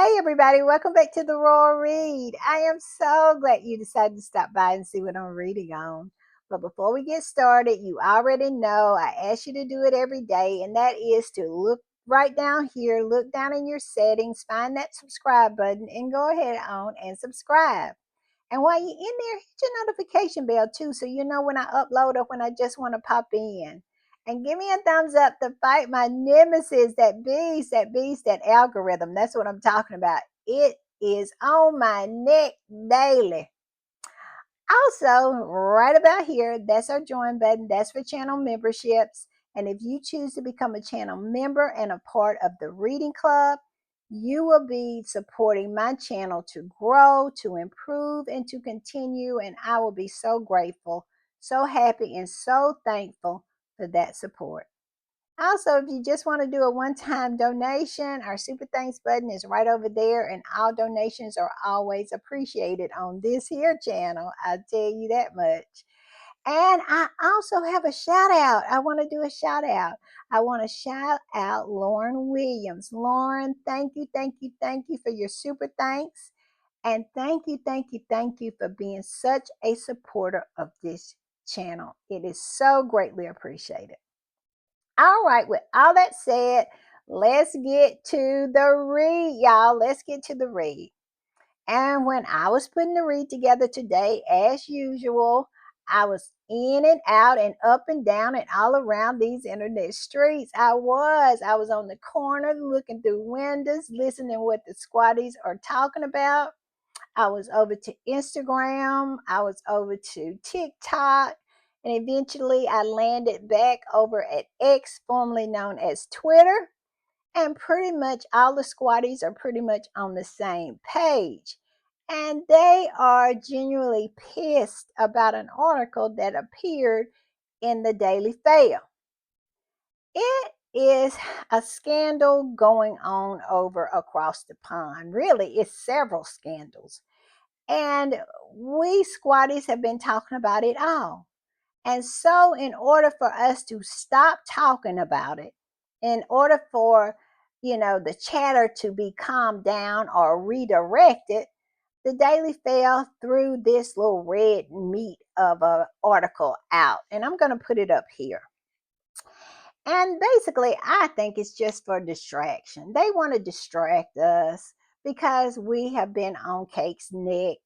Hey everybody, welcome back to the Royal Read. I am so glad you decided to stop by and see what I'm reading on. But before we get started, you already know I ask you to do it every day, and that is to look right down here, look down in your settings, find that subscribe button, and go ahead on and subscribe. And while you're in there, hit your notification bell too, so you know when I upload or when I just want to pop in. And give me a thumbs up to fight my nemesis, that algorithm. That's what I'm talking about. It is on my neck daily. Also, right about here, that's our join button. That's for channel memberships. And if you choose to become a channel member and a part of the reading club, you will be supporting my channel to grow, to improve, and to continue. And I will be so grateful, so happy, and so thankful for that support. Also, if you just want to do a one-time donation, our super thanks button is right over there, and all donations are always appreciated on this here channel. I'll tell you that much. And I also have a shout out. I want to do a shout out. I want to shout out Lauren Williams. Lauren, thank you for your super thanks. And thank you for being such a supporter of this channel. It is so greatly appreciated. All right, with all that said, let's get to the read, y'all. Let's get to the read. And when I was putting the read together today, as usual, I was in and out and up and down and all around these internet streets. I was on the corner looking through windows, listening what the squatties are talking about. I was over to Instagram. I was over to TikTok. And eventually I landed back over at X, formerly known as Twitter. And pretty much all the squatties are pretty much on the same page. And they are genuinely pissed about an article that appeared in the Daily Fail. It is a scandal going on over across the pond. Really, it's several scandals. And we squatties have been talking about it all. And so, in order for us to stop talking about it, in order for the chatter to be calmed down or redirected, the Daily Fail threw this little red meat of an article out. And I'm going to put it up here. And basically, I think it's just for distraction. They want to distract us because we have been on Cake's neck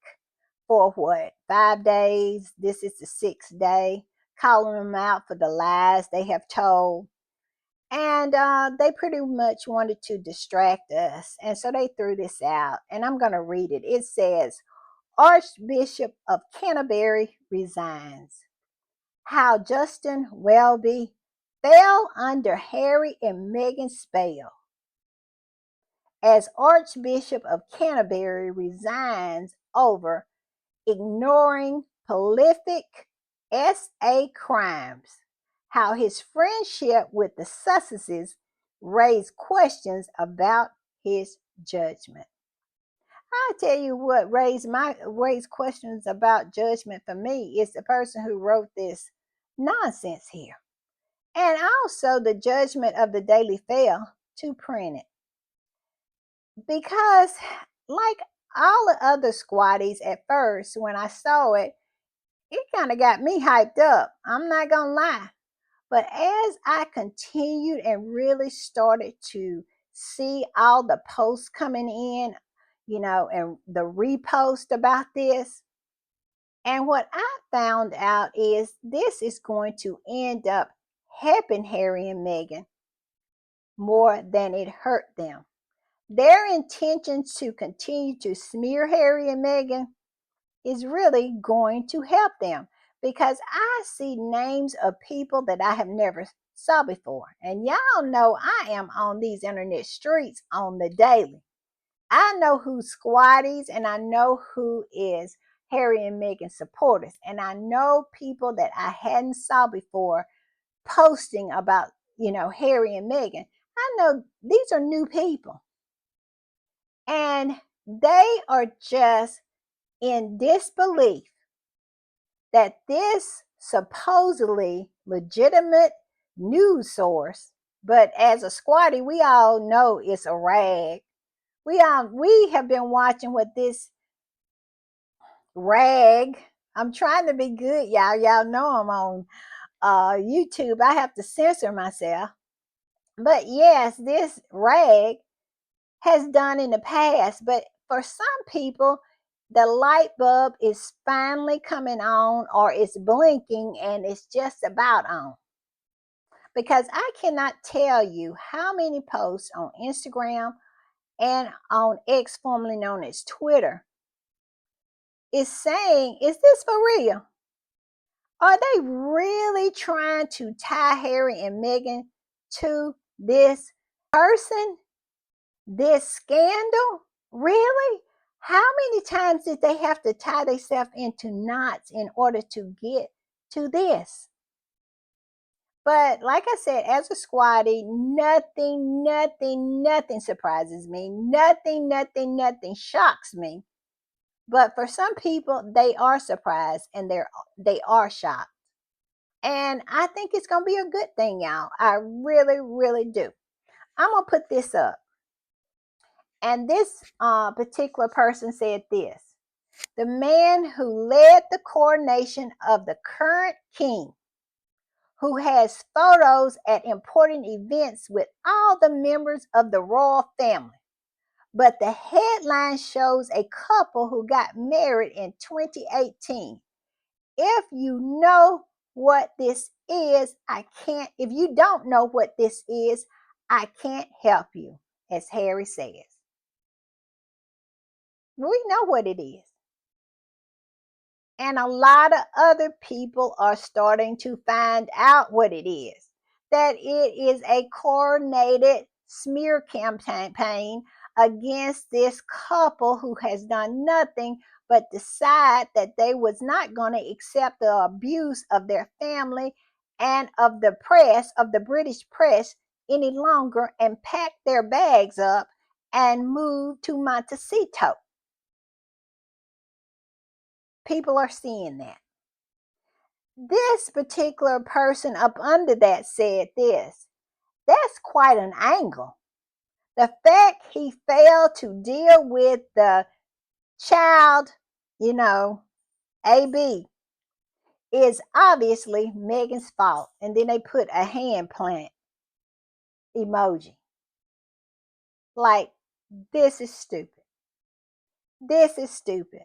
for what, 5 days? This is the sixth day, calling them out for the lies they have told. And they pretty much wanted to distract us. And so they threw this out. And I'm going to read it. It says, Archbishop of Canterbury resigns. How Justin Welby fell under Harry and Meghan's spell. As Archbishop of Canterbury resigns over ignoring prolific SA crimes, how his friendship with the Sussexes raised questions about his judgment. I tell you what raised questions about judgment for me is the person who wrote this nonsense here. And also the judgment of the Daily Fail to print it. Because like all the other squatties at first, when I saw it, it kind of got me hyped up. I'm not going to lie. But as I continued and really started to see all the posts coming in, and the repost about this, and what I found out is this is going to end up helping Harry and Meghan more than it hurt them. Their intention to continue to smear Harry and Meghan is really going to help them because I see names of people that I have never saw before. And y'all know I am on these internet streets on the daily. I know who's squatties and I know who is Harry and Meghan supporters. And I know people that I hadn't saw before posting about, Harry and Meghan. I know these are new people. And they are just in disbelief that this supposedly legitimate news source, but as a squatty, we all know it's a rag. We have been watching what this rag. I'm trying to be good, y'all. Y'all know I'm on YouTube. I have to censor myself. But yes, this rag has done in the past. But for some people, the light bulb is finally coming on, or it's blinking and it's just about on. Because I cannot tell you how many posts on Instagram and on X, formerly known as Twitter, is saying, is this for real? Are they really trying to tie Harry and Meghan to this person, this scandal? Really? How many times did they have to tie themselves into knots in order to get to this? But like I said, as a squatty, nothing surprises me. Nothing shocks me. But for some people, they are surprised and they are shocked. And I think it's gonna be a good thing, y'all. I really do. I'm gonna put this up. And this particular person said this: the man who led the coronation of the current king, who has photos at important events with all the members of the royal family. But the headline shows a couple who got married in 2018. If you know what this is, if you don't know what this is, I can't help you, as Harry says. We know what it is. And a lot of other people are starting to find out what it is. That it is a coordinated smear campaign against this couple who has done nothing but decide that they was not going to accept the abuse of their family and of the press, of the British press, any longer, and pack their bags up and move to Montecito. People are seeing that. This particular person up under that said this: that's quite an angle. The fact he failed to deal with the child, AB, is obviously Meghan's fault. And then they put a hand plant emoji. Like, this is stupid. This is stupid.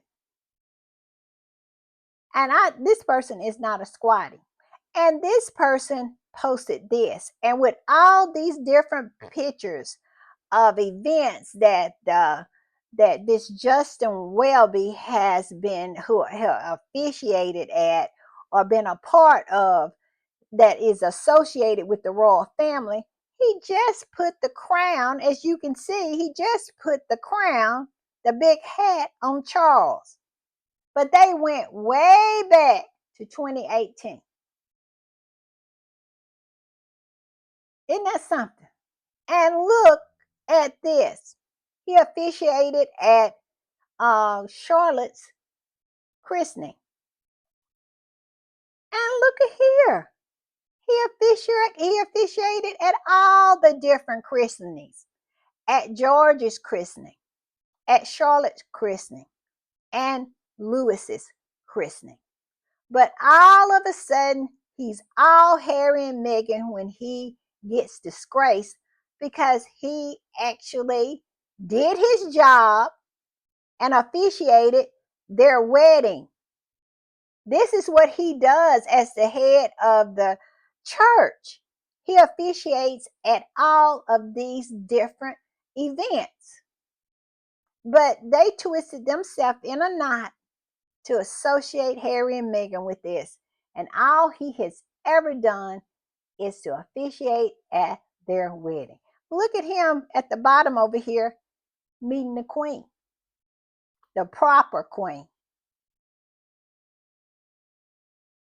And this person is not a squatty. And this person posted this. And with all these different pictures of events that this Justin Welby has been who officiated at or been a part of, that is associated with the royal family, he just put the crown, as you can see, he just put the crown, the big hat, on Charles. But they went way back to 2018. Isn't that something? And look at this. He officiated at Charlotte's christening. And look at here. He officiated at all the different christenings. At George's christening, at Charlotte's christening, and Lewis's christening. But all of a sudden, he's all Harry and Meghan when he gets disgraced, because he actually did his job and officiated their wedding. This is what he does as the head of the church. He officiates at all of these different events. But they twisted themselves in a knot to associate Harry and Meghan with this. And all he has ever done is to officiate at their wedding. Look at him at the bottom over here meeting the queen, the proper queen.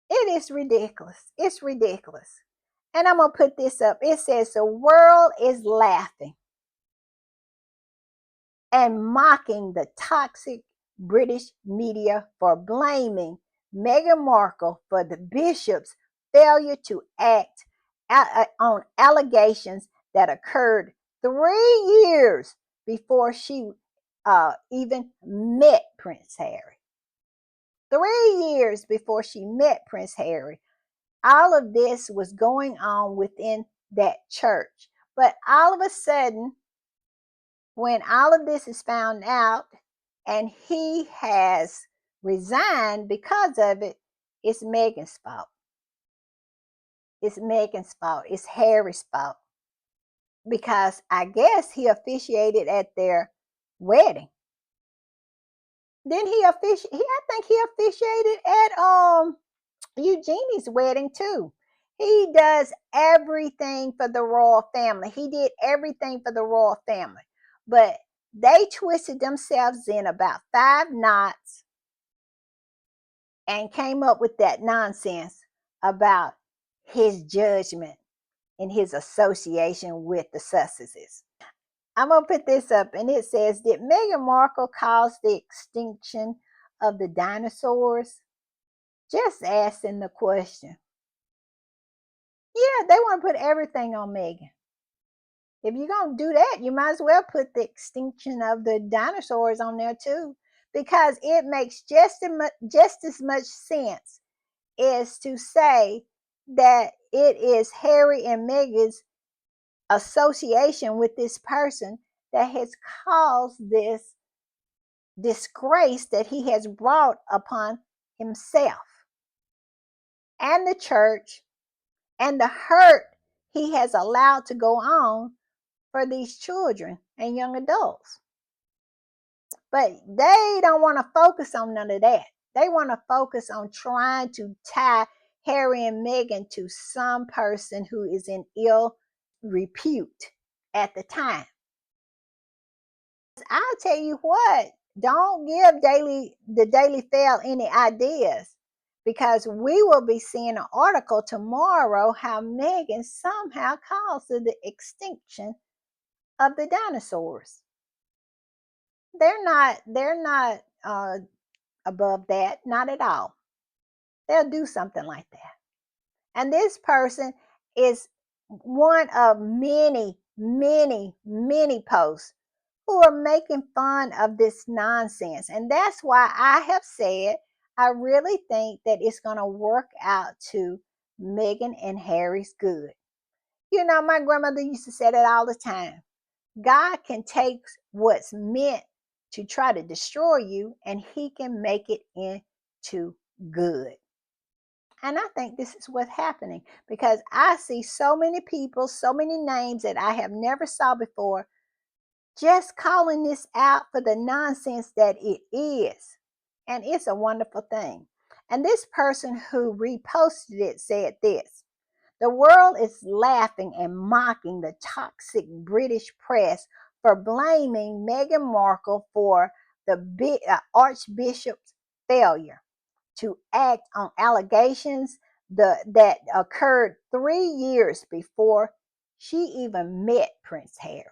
It is ridiculous. It's ridiculous. And I'm going to put this up. It says the world is laughing and mocking the toxic British media for blaming Meghan Markle for the bishop's failure to act on allegations that occurred 3 years before she even met Prince Harry. 3 years before she met Prince Harry. All of this was going on within that church. But all of a sudden, when all of this is found out and he has resigned because of it, it's Meghan's fault. It's Meghan's fault. It's Harry's fault. Because I guess he officiated at their wedding. Then I think he officiated at Eugenie's wedding too. He does everything for the royal family. He did everything for the royal family. But they twisted themselves in about 5 knots and came up with that nonsense about his judgment and his association with the Sussexes. I'm going to put this up, and it says, did Meghan Markle cause the extinction of the dinosaurs? Just asking the question. Yeah, they want to put everything on Meghan. If you're going to do that, you might as well put the extinction of the dinosaurs on there too, because it makes just as much sense as to say that it is Harry and Meghan's association with this person that has caused this disgrace that he has brought upon himself and the church, and the hurt he has allowed to go on for these children and young adults. But they don't want to focus on none of that. They want to focus on trying to tie Harry and Meghan to some person who is in ill repute at the time. I'll tell you what, don't give the Daily Fail any ideas, because we will be seeing an article tomorrow how Meghan somehow caused the extinction of the dinosaurs. They're not above that, not at all. They'll do something like that. And this person is one of many, many, many posts who are making fun of this nonsense. And that's why I have said I really think that it's going to work out to Meghan and Harry's good. You know, my grandmother used to say that all the time. God can take what's meant to try to destroy you, and he can make it into good. And I think this is what's happening, because I see so many people, so many names that I have never saw before, just calling this out for the nonsense that it is. And it's a wonderful thing. And this person who reposted it said this: the world is laughing and mocking the toxic British press for blaming Meghan Markle for the Archbishop's failure to act on allegations that occurred 3 years before she even met Prince Harry.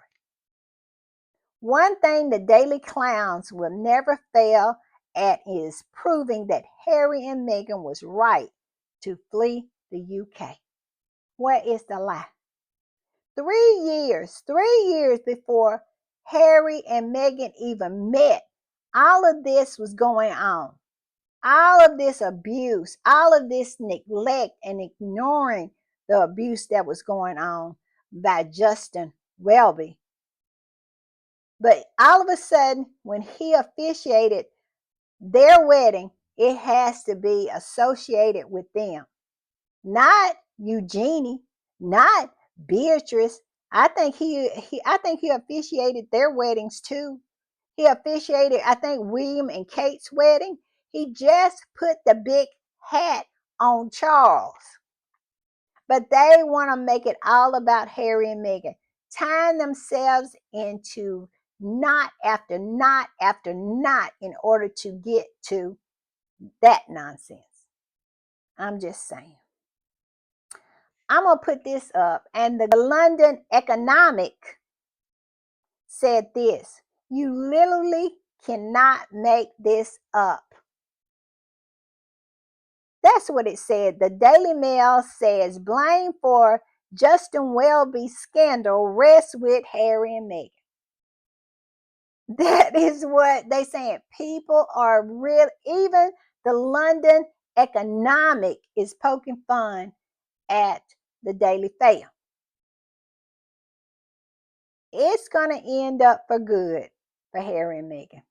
One thing the Daily Clowns will never fail at is proving that Harry and Meghan was right to flee the UK. Where is the lie? 3 years before Harry and Meghan even met, all of this was going on. All of this abuse, all of this neglect and ignoring the abuse that was going on by Justin Welby. But all of a sudden, when he officiated their wedding, it has to be associated with them. Not Eugenie, not Beatrice. I think he officiated their weddings too. He officiated, I think, William and Kate's wedding. He just put the big hat on Charles. But they want to make it all about Harry and Meghan, tying themselves into knot after knot after knot in order to get to that nonsense. I'm just saying. I'm going to put this up. And the London Economic said this: you literally cannot make this up. That's what it said. The Daily Mail says blame for Justin Welby's scandal rests with Harry and Meghan. That is what they saying. People are real. Even the London Economic is poking fun at the Daily Fail. It's going to end up for good for Harry and Meghan.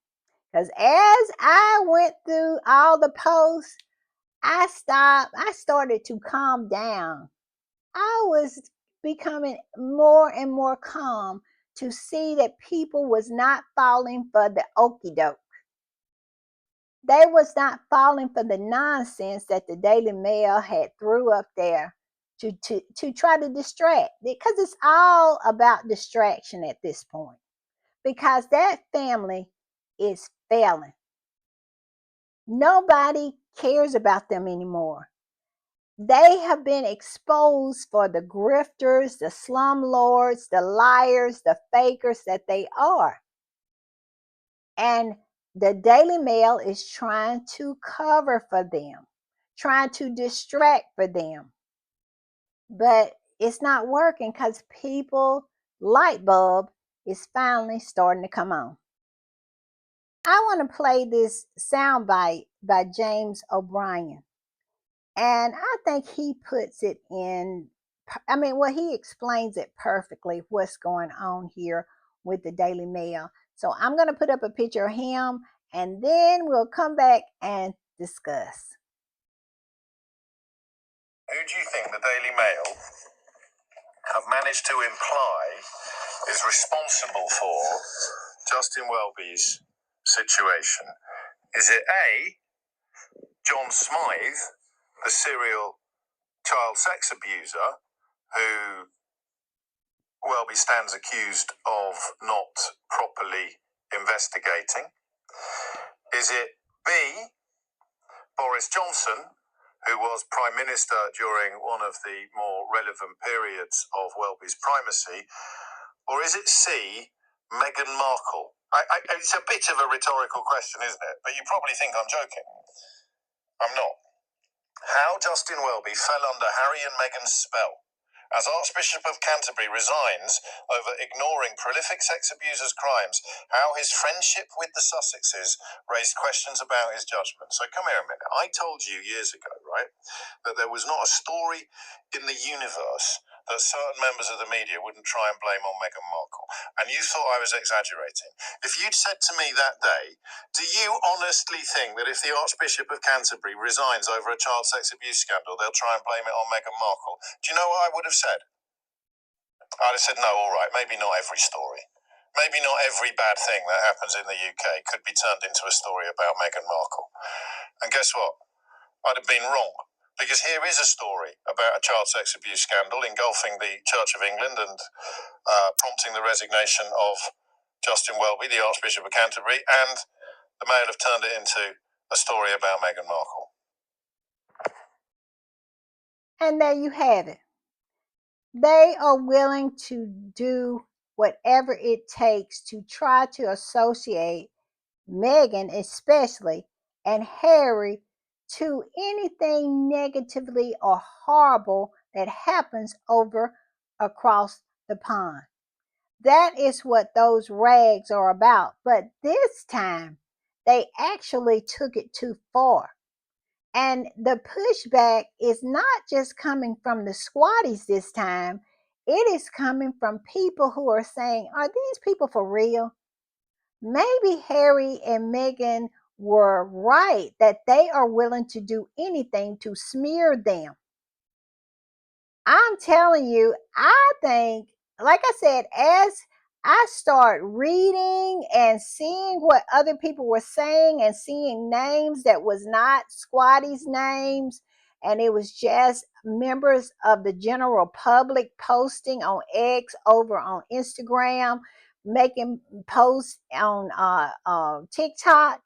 Because as I went through all the posts, I started to calm down. I was becoming more and more calm to see that people was not falling for the okey doke. They was not falling for the nonsense that the Daily Mail had threw up there to try to distract, because it's all about distraction at this point, because that family is failing. Nobody cares about them anymore. They have been exposed for the grifters, the slumlords, the liars, the fakers that they are. And the Daily Mail is trying to cover for them, trying to distract for them. But it's not working because people light bulb is finally starting to come on. I want to play this soundbite by James O'Brien. And I think he puts it in, I mean, well, he explains it perfectly what's going on here with the Daily Mail. So I'm going to put up a picture of him and then we'll come back and discuss. Who do you think the Daily Mail have managed to imply is responsible for Justin Welby's situation? Is it A, John Smythe, the serial child sex abuser, who Welby stands accused of not properly investigating? Is it B, Boris Johnson, who was Prime Minister during one of the more relevant periods of Welby's primacy? Or is it C, Meghan Markle? It's a bit of a rhetorical question, isn't it? But you probably think I'm joking. I'm not. How Justin Welby fell under Harry and Meghan's spell as Archbishop of Canterbury resigns over ignoring prolific sex abusers' crimes, how his friendship with the Sussexes raised questions about his judgment. So come here a minute. I told you years ago, right, that there was not a story in the universe that certain members of the media wouldn't try and blame on Meghan Markle. And you thought I was exaggerating. If you'd said to me that day, do you honestly think that if the Archbishop of Canterbury resigns over a child sex abuse scandal, they'll try and blame it on Meghan Markle? Do you know what I would have said? I'd have said, no, all right, maybe not every story. Maybe not every bad thing that happens in the UK could be turned into a story about Meghan Markle. And guess what? I'd have been wrong. Because here is a story about a child sex abuse scandal engulfing the Church of England and prompting the resignation of Justin Welby, the Archbishop of Canterbury, and the Mail have turned it into a story about Meghan Markle. And there you have it. They are willing to do whatever it takes to try to associate Meghan, especially, and Harry to anything negatively or horrible that happens over across the pond. That is what those rags are about. But this time, they actually took it too far. And the pushback is not just coming from the squatties this time, it is coming from people who are saying, are these people for real? Maybe Harry and Meghan were right that they are willing to do anything to smear them. I'm telling you, I think, like I said, as I start reading and seeing what other people were saying and seeing names that was not squatties' names, and it was just members of the general public posting on X, over on Instagram, making posts on TikTok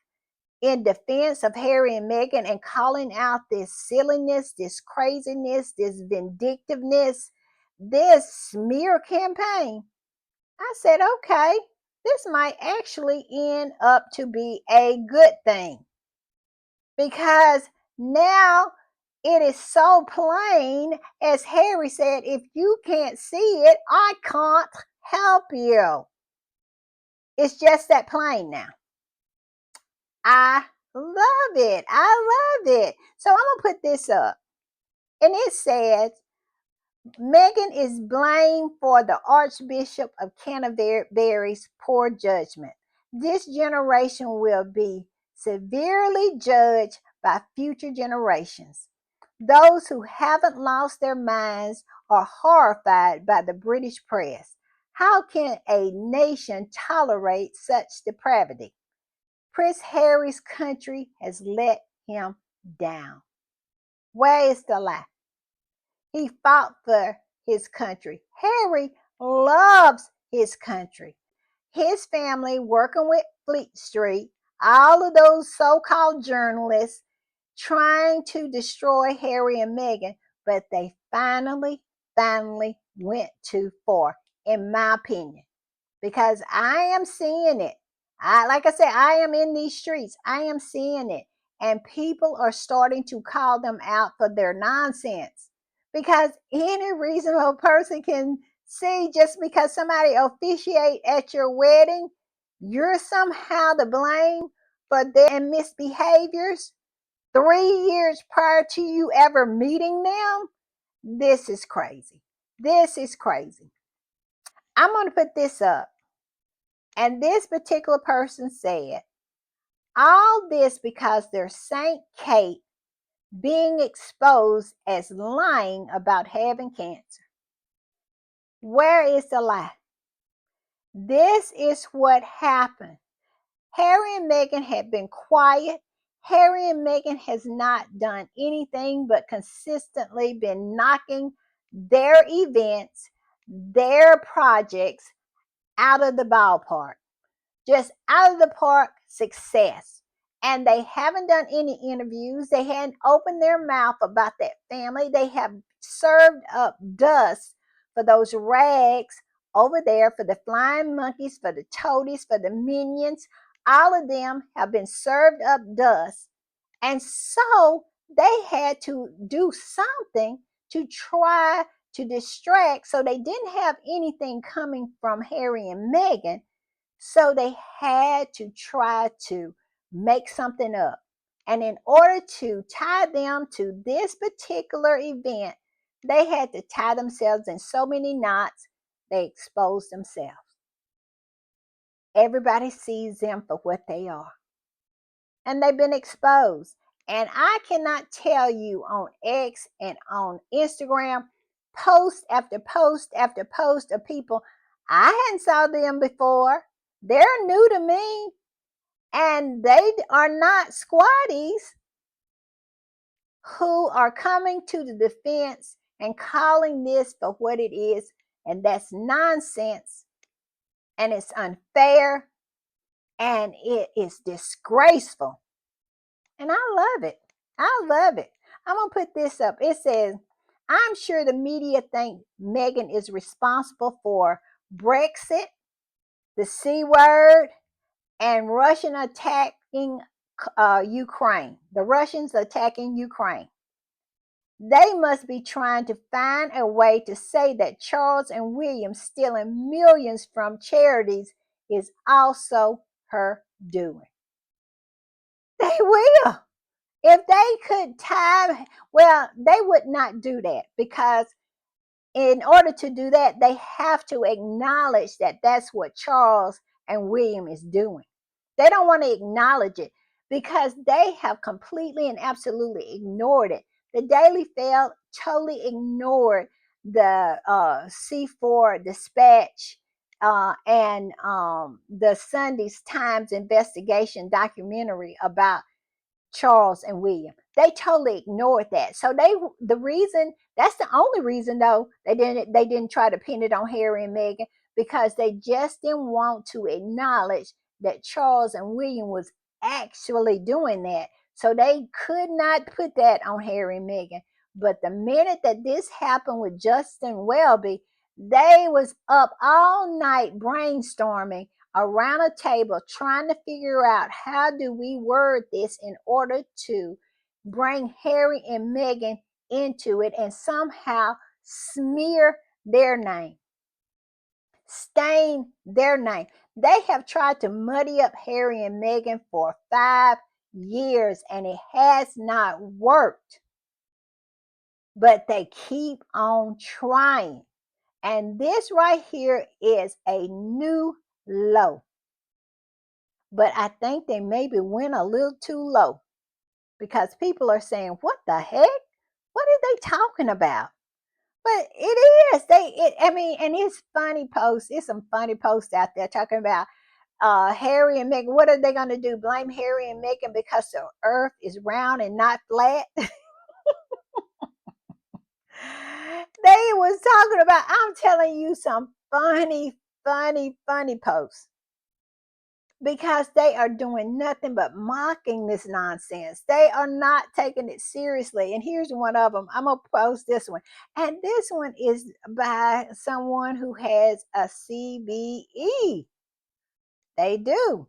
in defense of Harry and Meghan and calling out this silliness, this craziness, this vindictiveness, this smear campaign. I said, okay, this might actually end up to be a good thing, because now it is so plain, as Harry said, if you can't see it, I can't help you. It's just that plain now. I love it. I love it. So I'm going to put this up. And it says, Meghan is blamed for the Archbishop of Canterbury's poor judgment. This generation will be severely judged by future generations. Those who haven't lost their minds are horrified by the British press. How can a nation tolerate such depravity? Prince Harry's country has let him down. Where is the lie? He fought for his country. Harry loves his country. His family working with Fleet Street, all of those so-called journalists trying to destroy Harry and Meghan, but they finally went too far, in my opinion, because I am seeing it. Like I said, I am in these streets. I am seeing it. And people are starting to call them out for their nonsense. Because any reasonable person can see, just because somebody officiate at your wedding, you're somehow to blame for their misbehaviors 3 years prior to you ever meeting them. This is crazy. This is crazy. I'm going to put this up. And this particular person said, all this because their Saint Kate being exposed as lying about having cancer. Where is the lie? This is what happened. Harry and Meghan have been quiet. Harry and Meghan has not done anything but consistently been knocking their events, their projects out of the ballpark. Just out of the park success. And they haven't done any interviews. They hadn't opened their mouth about that family. They have served up dust for those rags over there, for the flying monkeys, for the toadies, for the minions. All of them have been served up dust. And so they had to do something to try to distract. So they didn't have anything coming from Harry and Meghan, so they had to try to make something up. And in order to tie them to this particular event, they had to tie themselves in so many knots, they exposed themselves. Everybody sees them for what they are. And they've been exposed. And I cannot tell you, on X and on Instagram, post after post after post of people I hadn't saw them before. They're new to me, and they are not squatties, who are coming to the defense and calling this for what it is. And that's nonsense, and it's unfair, and it is disgraceful. And I love it. I love it. I'm going to put this up. It says, I'm sure the media think Meghan is responsible for Brexit, the C word, and Russian attacking Ukraine. The Russians attacking Ukraine. They must be trying to find a way to say that Charles and William stealing millions from charities is also her doing. They will. If they could time, well, they would not do that, because in order to do that, they have to acknowledge that that's what Charles and William is doing. They don't want to acknowledge it because they have completely and absolutely ignored it. The Daily Mail totally ignored the C4 Dispatch and the Sunday's Times investigation documentary about Charles and William. They totally ignored that. So that's the only reason though they didn't try to pin it on Harry and Meghan, because they just didn't want to acknowledge that Charles and William was actually doing that. So they could not put that on Harry and Meghan. But the minute that this happened with Justin Welby, they was up all night brainstorming around a table trying to figure out, how do we word this in order to bring Harry and Meghan into it and somehow smear their name, stain their name. They have tried to muddy up Harry and Meghan for 5 years and it has not worked. But they keep on trying. And this right here is a new low. But I think they maybe went a little too low because people are saying, what the heck? What are they talking about? But it is. I mean, and it's funny posts. It's some funny posts out there talking about Harry and Meghan. What are they going to do? Blame Harry and Meghan because the earth is round and not flat? They was talking about, I'm telling you, some funny posts because they are doing nothing but mocking this nonsense. They are not taking it seriously. And here's one of them. I'm going to post this one. And this one is by someone who has a CBE. They do.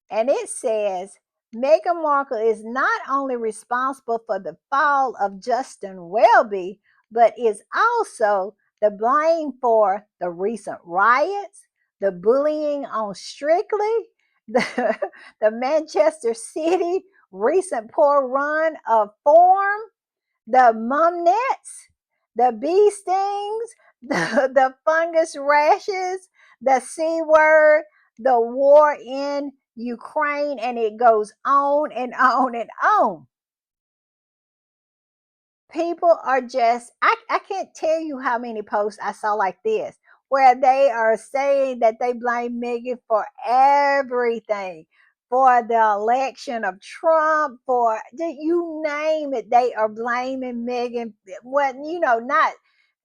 And it says Meghan Markle is not only responsible for the fall of Justin Welby, but is also the blame for the recent riots, the bullying on Strictly, the Manchester City recent poor run of form, the mum nets, the bee stings, the fungus rashes, the C word, the war in Ukraine, and it goes on and on and on. People are just, I can't tell you how many posts I saw like this where they are saying that they blame Megan for everything, for the election of Trump, for you name it, they are blaming Megan. Well, not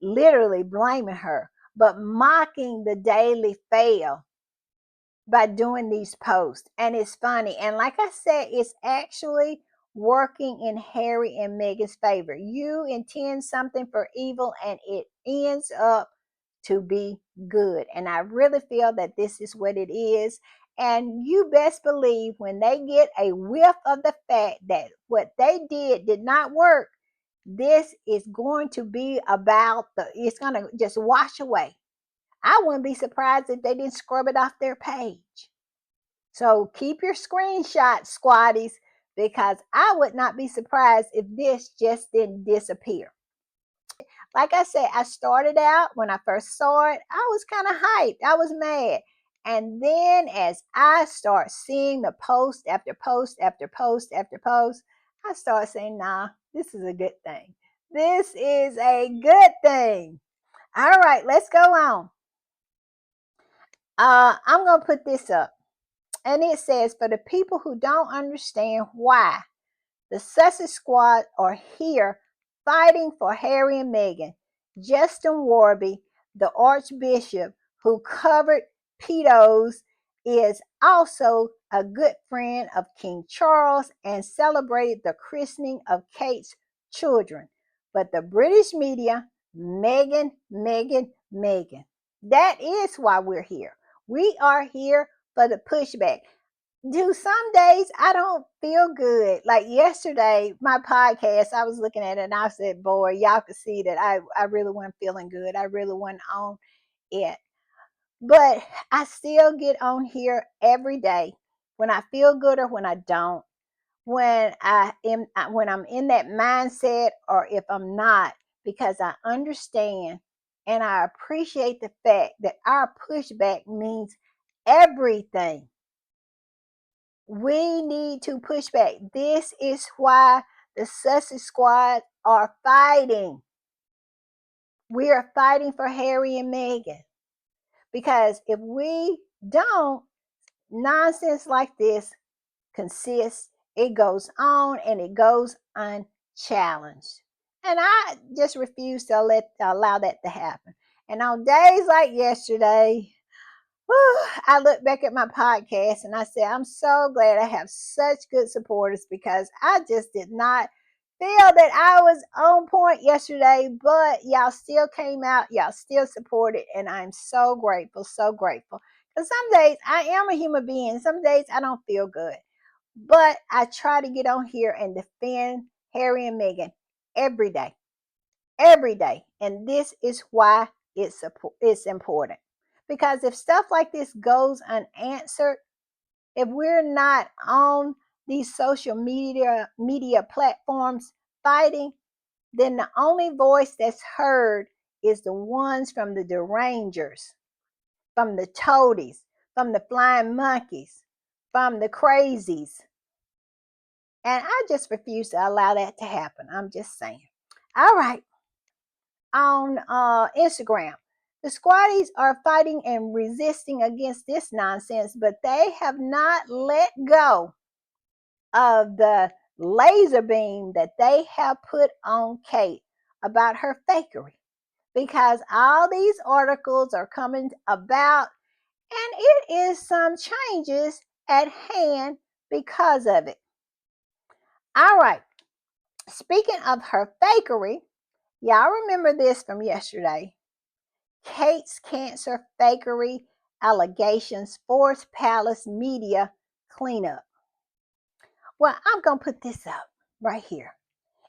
literally blaming her, but mocking the Daily Fail by doing these posts. And it's funny. And like I said, it's actually working in Harry and Meghan's favor. You intend something for evil and it ends up to be good. And I really feel that this is what it is. And you best believe when they get a whiff of the fact that what they did not work, this is going to be about it's going to just wash away. I wouldn't be surprised if they didn't scrub it off their page. So keep your screenshots, squaddies, because I would not be surprised if this just didn't disappear. Like I said, I started out when I first saw it, I was kind of hyped. I was mad. And then as I start seeing the post after post after post after post, I start saying, nah, this is a good thing. This is a good thing. All right, let's go on. I'm going to put this up. And it says, for the people who don't understand why the Sussex squad are here fighting for Harry and Meghan, Justin Warby, the Archbishop who covered pedos, is also a good friend of King Charles and celebrated the christening of Kate's children. But the British media, Meghan, Meghan, Meghan. That is why we're here. We are here for the pushback. Do some days I don't feel good. Like yesterday, my podcast, I was looking at it and I said, boy, y'all could see that I really wasn't feeling good. I really wasn't on it. But I still get on here every day when I feel good or when I don't. When I'm in that mindset or if I'm not, because I understand and I appreciate the fact that our pushback means everything. We need to push back. This is why the Sussex squad are fighting. We are fighting for Harry and Meghan. Because if we don't, nonsense like this consists, it goes on and it goes unchallenged. And I just refuse to allow that to happen. And on days like yesterday, I look back at my podcast and I said, I'm so glad I have such good supporters because I just did not feel that I was on point yesterday, but y'all still came out, y'all still supported, and I'm so grateful, so grateful. Because some days I am a human being, some days I don't feel good, but I try to get on here and defend Harry and Meghan every day, and this is why it's important Because if stuff like this goes unanswered, if we're not on these social media platforms fighting, then the only voice that's heard is the ones from the derangers, from the toadies, from the flying monkeys, from the crazies. And I just refuse to allow that to happen. I'm just saying. All right. On Instagram, the squatties are fighting and resisting against this nonsense, but they have not let go of the laser beam that they have put on Kate about her fakery, because all these articles are coming about and it is some changes at hand because of it. All right, speaking of her fakery, y'all remember this from yesterday. Kate's cancer fakery allegations force palace media cleanup. Well, I'm going to put this up right here.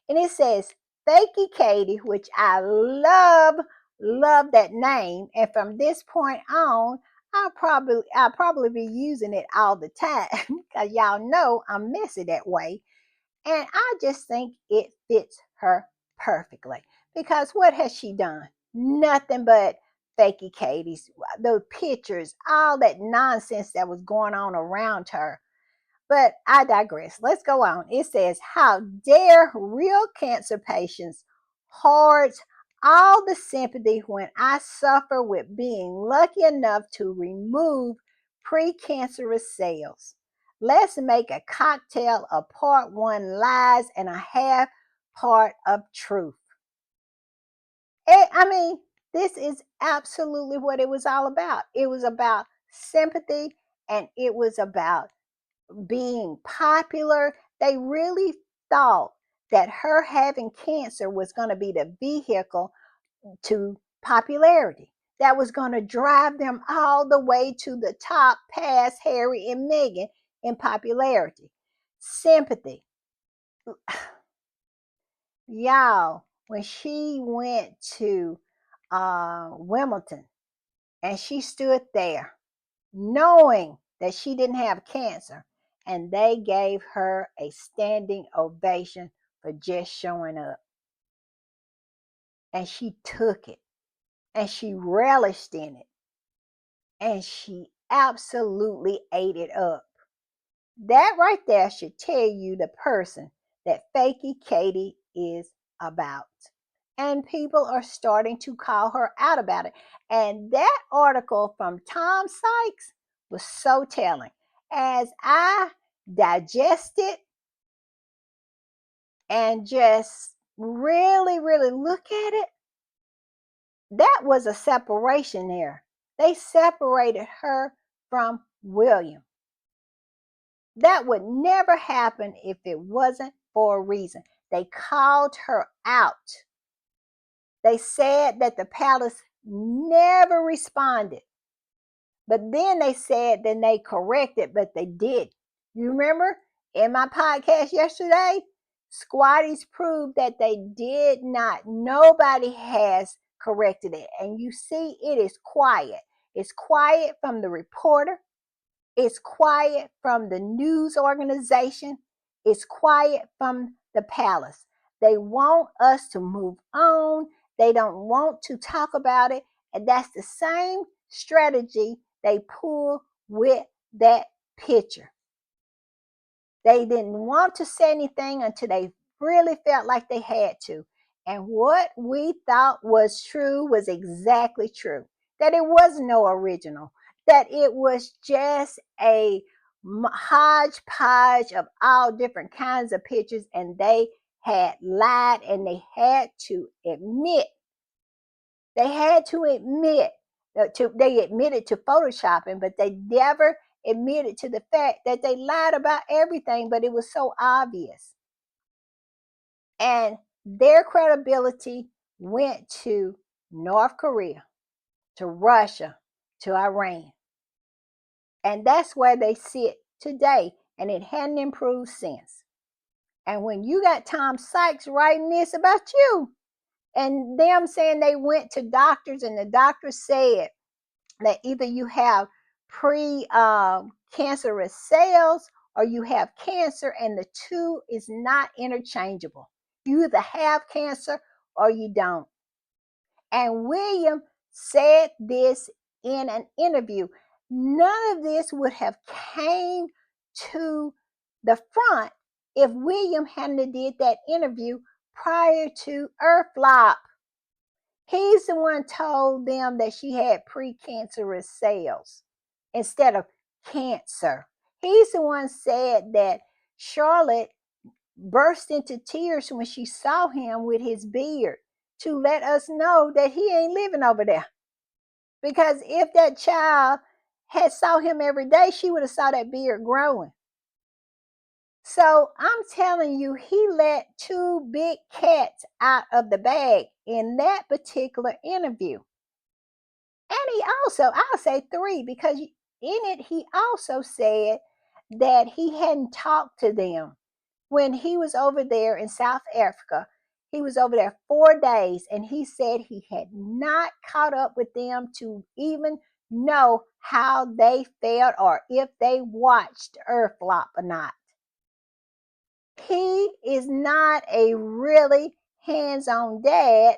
And it says, Fakey Katie, which I love that name. And from this point on, I'll probably be using it all the time because y'all know I'm messy that way. And I just think it fits her perfectly. Because what has she done? Nothing but Fakey Katie's, those pictures, all that nonsense that was going on around her. But I digress. Let's go on. It says, how dare real cancer patients hoard all the sympathy when I suffer with being lucky enough to remove precancerous cells. Let's make a cocktail of part one lies and a half part of truth. I mean, this is absolutely what it was all about. It was about sympathy and it was about being popular. They really thought that her having cancer was going to be the vehicle to popularity, that was going to drive them all the way to the top past Harry and Meghan in popularity. Sympathy. Y'all, when she went to Wimbledon and she stood there knowing that she didn't have cancer, and they gave her a standing ovation for just showing up. And she took it and she relished in it and she absolutely ate it up. That right there should tell you the person that Fakey Katie is about. And people are starting to call her out about it. And that article from Tom Sykes was so telling. As I digested and just really look at it, that was a separation there. They separated her from William. That would never happen if it wasn't for a reason. They called her out. They said that the palace never responded. But then they said then they corrected, but they did. You remember in my podcast yesterday? Squatties proved that they did not. Nobody has corrected it. And you see, it is quiet. It's quiet from the reporter. It's quiet from the news organization. It's quiet from the palace. They want us to move on. They don't want to talk about it. And that's the same strategy they pull with that picture. They didn't want to say anything until they really felt like they had to. And what we thought was true was exactly true. That it was no original. That it was just a hodgepodge of all different kinds of pictures, and they had lied and they had to admit. They had to admit they admitted to photoshopping, but they never admitted to the fact that they lied about everything, but it was so obvious. And their credibility went to North Korea, to Russia, to Iran. And that's where they sit today. And it hadn't improved since. And when you got Tom Sykes writing this about you, and them saying they went to doctors and the doctors said that either you have pre-cancerous cells or you have cancer, and the two is not interchangeable. You either have cancer or you don't. And William said this in an interview. None of this would have came to the front if William hadn't did that interview prior to Earthflop. He's the one told them that she had precancerous cells instead of cancer. He's the one said that Charlotte burst into tears when she saw him with his beard to let us know that he ain't living over there. Because if that child had saw him every day, she would have saw that beard growing. So I'm telling you, he let two big cats out of the bag in that particular interview. And he also, I'll say three, because in it, he also said that he hadn't talked to them when he was over there in South Africa. He was over there 4 days, and he said he had not caught up with them to even know how they felt or if they watched Earthflop or not. He is not a really hands-on dad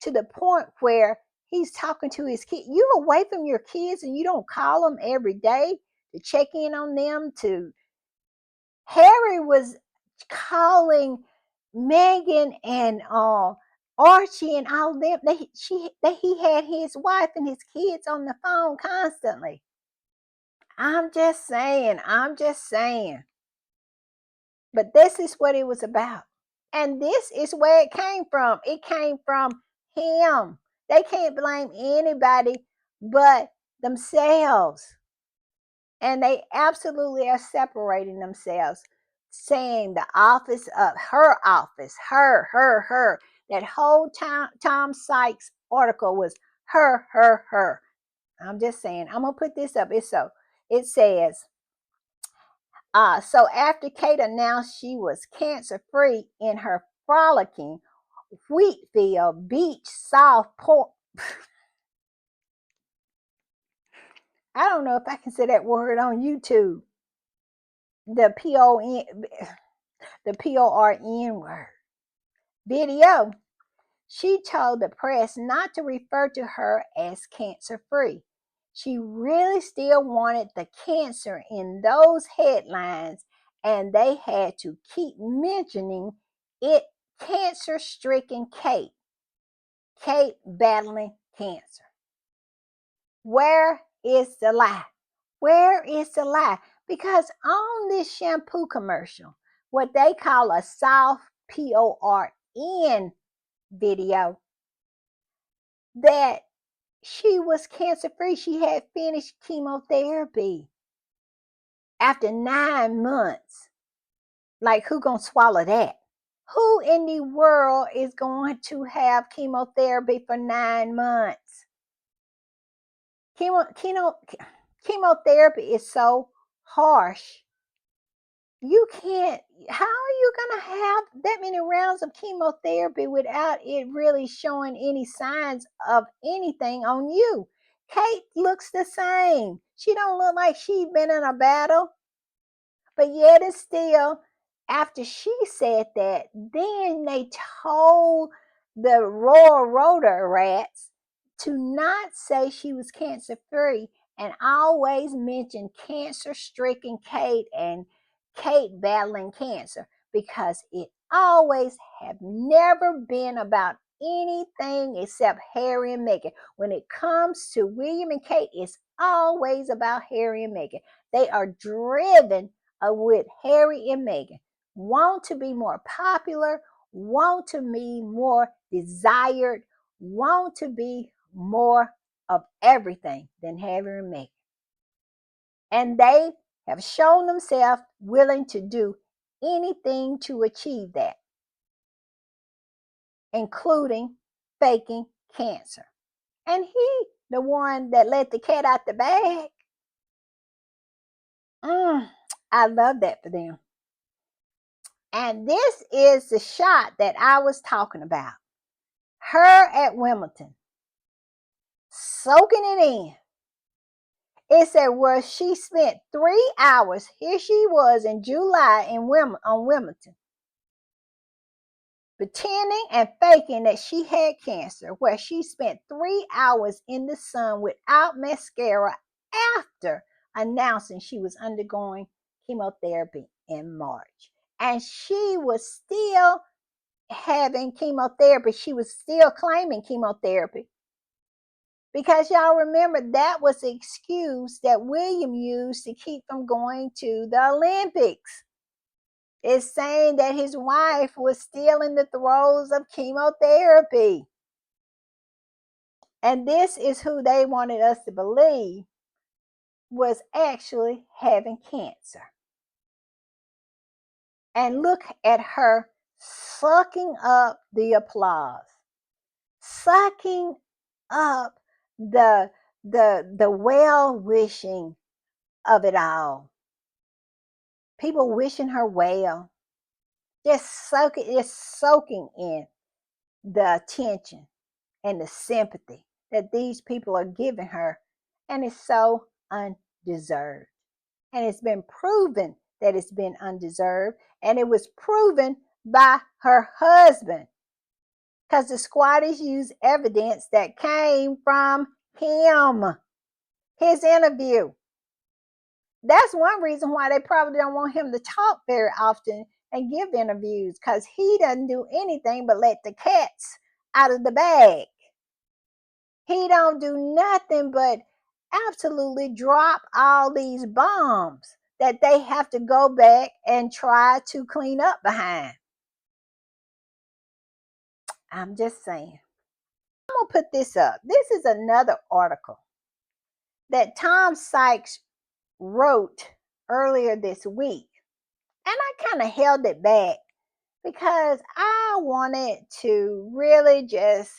to the point where he's talking to his kid. You away from your kids and you don't call them every day to check in on them. To Harry was calling Meghan and Archie and all them. He had his wife and his kids on the phone constantly. I'm just saying. I'm just saying. But this is what it was about. And this is where it came from. It came from him. They can't blame anybody but themselves. And they absolutely are separating themselves, saying the office of her office, her. That whole Tom Sykes article was her. I'm just saying. I'm gonna put this up. It says, so after Kate announced she was cancer free in her frolicking Wheatfield Beach South Point. I don't know if I can say that word on YouTube. The PORN word video. She told the press not to refer to her as cancer free. She really still wanted the cancer in those headlines, and they had to keep mentioning it. Cancer stricken Kate battling cancer. Where is the lie? Where is the lie? Because on this shampoo commercial, what they call a soft PORN video, that she was cancer free. She had finished chemotherapy after 9 months. Like, who gonna swallow that? Who in the world is going to have chemotherapy for 9 months? Chemotherapy is so harsh. You can't, how are you going to have that many rounds of chemotherapy without it really showing any signs of anything on you? Kate looks the same. She don't look like she's been in a battle. But yet and still, after she said that, then they told the Royal Rotor rats to not say she was cancer free and always mention cancer stricken Kate and Kate battling cancer, because it always have never been about anything except Harry and Meghan. When it comes to William and Kate, it's always about Harry and Meghan. They are driven with Harry and Meghan, want to be more popular, want to be more desired, want to be more of everything than Harry and Meghan. And they have shown themselves willing to do anything to achieve that, including faking cancer. And he, the one that let the cat out the bag. I love that for them. And this is the shot that I was talking about. Her at Wimbledon, soaking it in. It said, well, she spent 3 hours. Here she was in July on Wimbledon, pretending and faking that she had cancer, where she spent 3 hours in the sun without mascara after announcing she was undergoing chemotherapy in March. And she was still having chemotherapy. She was still claiming chemotherapy. Because y'all remember that was the excuse that William used to keep from going to the Olympics. It's saying that his wife was still in the throes of chemotherapy. And this is who they wanted us to believe was actually having cancer. And look at her sucking up the applause, sucking up the well wishing of it all. People wishing her well, just soaking in the attention and the sympathy that these people are giving her, and it's so undeserved. And it's been proven that it's been undeserved, and it was proven by her husband, because the squatters used evidence that came from him, his interview. That's one reason why they probably don't want him to talk very often and give interviews, because he doesn't do anything but let the cats out of the bag. He don't do nothing but absolutely drop all these bombs that they have to go back and try to clean up behind. I'm just saying. I'm going to put this up. This is another article that Tom Sykes wrote earlier this week. And I kind of held it back because I wanted to really just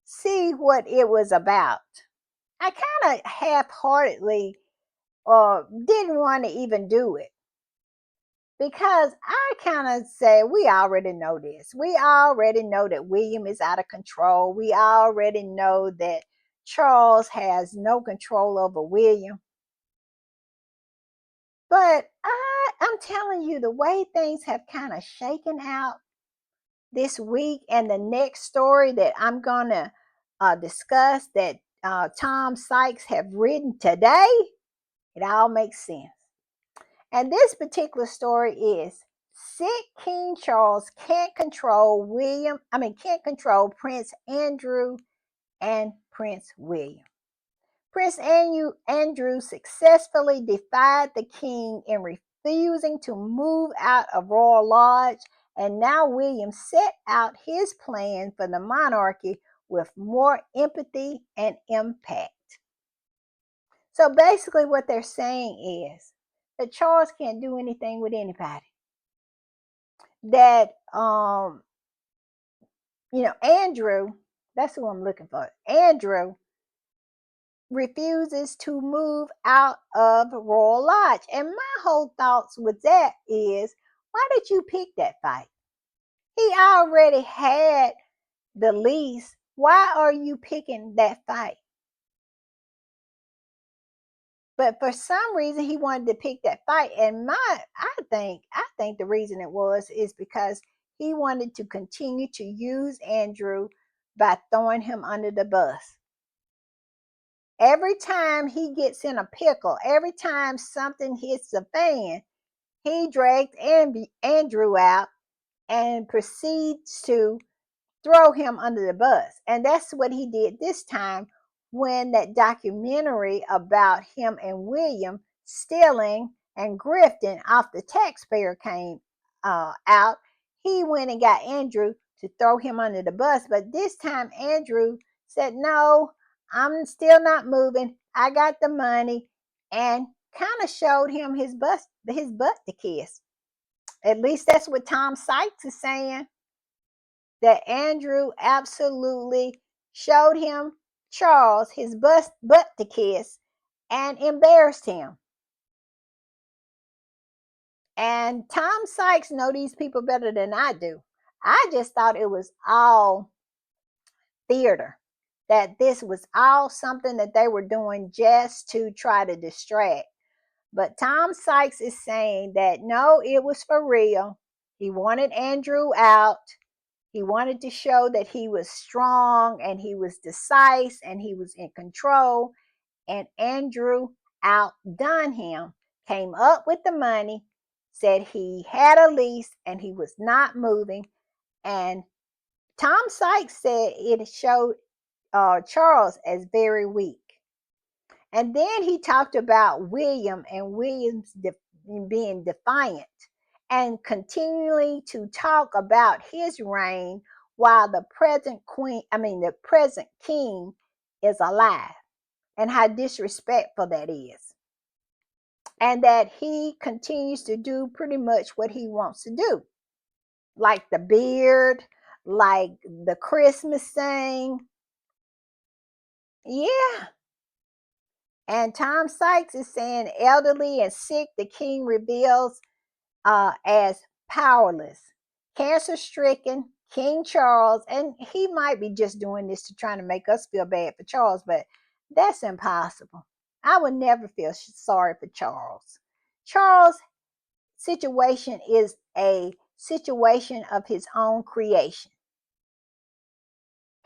see what it was about. I kind of half-heartedly didn't want to even do it, because I kind of say we already know this. We already know that William is out of control. We already know that Charles has no control over William. But I'm telling you, the way things have kind of shaken out this week, and the next story that I'm going to discuss that Tom Sykes have written today, it all makes sense. And this particular story is sick King Charles can't control Prince Andrew and Prince William. Prince Andrew successfully defied the king in refusing to move out of Royal Lodge, and now William set out his plan for the monarchy with more empathy and impact. So basically what they're saying is that Charles can't do anything with anybody. That Andrew, that's who I'm looking for. Andrew refuses to move out of Royal Lodge. And my whole thoughts with that is, why did you pick that fight? He already had the lease. Why are you picking that fight? But for some reason he wanted to pick that fight. And I think the reason it was is because he wanted to continue to use Andrew by throwing him under the bus. Every time he gets in a pickle, every time something hits the fan, he drags Andrew out and proceeds to throw him under the bus. And that's what he did this time when that documentary about him and William stealing and grifting off the taxpayer came out. He went and got Andrew to throw him under the bus. But this time Andrew said, no, I'm still not moving. I got the money, and kind of showed him his butt to kiss. At least that's what Tom Sykes is saying, that Andrew absolutely showed him, Charles, his butt to kiss and embarrassed him. And Tom Sykes know these people better than I do. I just thought it was all theater. that this was all something that they were doing just to try to distract. But Tom Sykes is saying that no, it was for real. He wanted Andrew out. He wanted to show that he was strong and he was decisive and he was in control. And Andrew outdone him, came up with the money, said he had a lease and he was not moving. And Tom Sykes said it showed Charles as very weak. And then he talked about William and William's being defiant and continually to talk about his reign while the present the present king is alive, and how disrespectful that is. And that he continues to do pretty much what he wants to do, like the beard, like the Christmas thing. Yeah. And Tom Sykes is saying, elderly and sick, the king reveals as powerless. Cancer stricken, King Charles, and he might be just doing this to try to make us feel bad for Charles, but that's impossible. I would never feel sorry for Charles. Charles' situation is a situation of his own creation.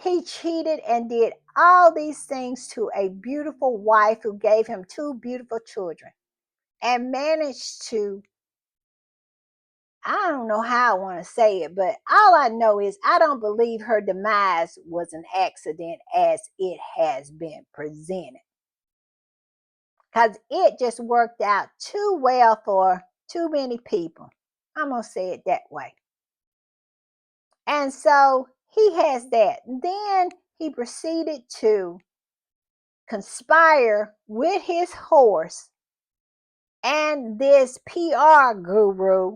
He cheated and did all these things to a beautiful wife who gave him two beautiful children and managed to, I don't know how I want to say it, but all I know is I don't believe her demise was an accident as it has been presented. Because it just worked out too well for too many people. I'm going to say it that way. And so he has that. Then he proceeded to conspire with his horse and this PR guru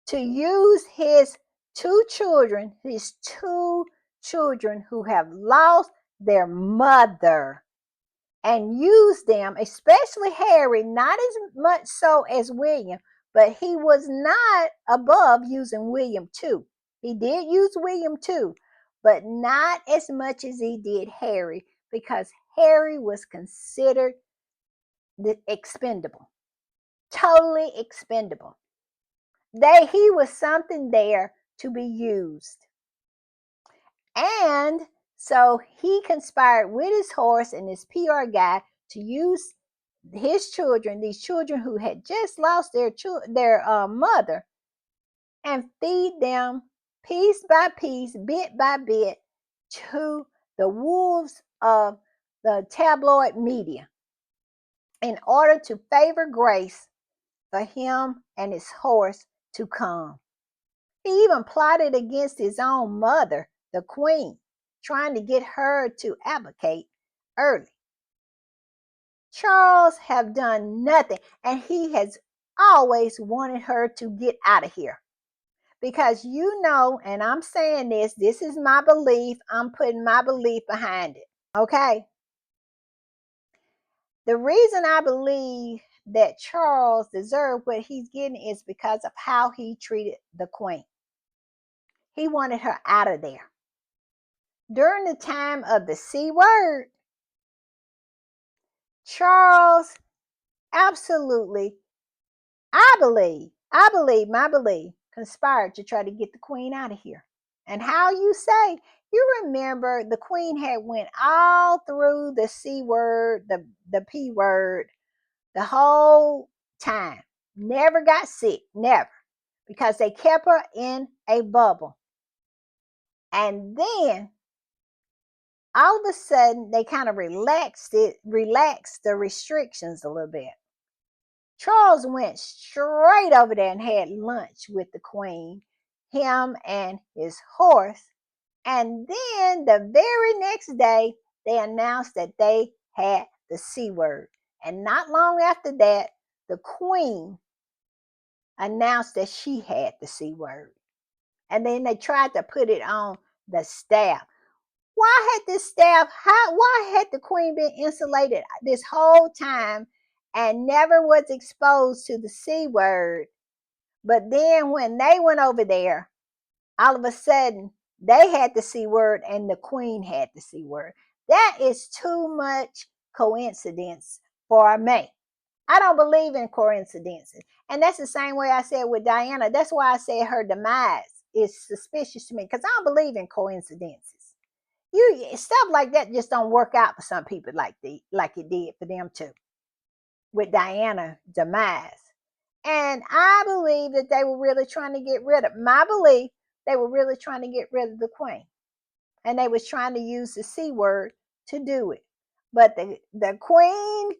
to use his two children who have lost their mother, and use them, especially Harry, not as much so as William, but he was not above using William too. He did use William too, but not as much as he did Harry, because Harry was considered expendable, totally expendable. He was something there to be used. And so he conspired with his horse and his PR guy to use his children, these children who had just lost their mother, and feed them piece by piece, bit by bit, to the wolves of the tabloid media in order to favor grace for him and his horse to come. He even plotted against his own mother, the queen, trying to get her to abdicate early. Charles have done nothing, and he has always wanted her to get out of here. Because and I'm saying this is my belief, I'm putting my belief behind it, okay? The reason I believe that Charles deserved what he's getting is because of how he treated the queen. He wanted her out of there. During the time of the C word, Charles absolutely, my belief, conspired to try to get the queen out of here. And how you remember the queen had went all through the C word, the P word, the whole time. Never got sick, never, because they kept her in a bubble. And then all of a sudden they kind of relaxed the restrictions a little bit. Charles went straight over there and had lunch with the queen, him and his horse. And then the very next day, they announced that they had the C word. And not long after that, the queen announced that she had the C word. And then they tried to put it on the staff. Why had the queen been insulated this whole time and never was exposed to the C word? But then when they went over there, all of a sudden They had the C word and the queen had the C word. That is too much coincidence for me. I don't believe in coincidences. And that's the same way I said with Diana. That's why I said her demise is suspicious to me, because I don't believe in coincidences. Stuff like that just don't work out for some people like it did for them too with Diana demise. And I believe that they were really trying to get rid of my belief. They were really trying to get rid of the queen, and they was trying to use the C word to do it. But the queen,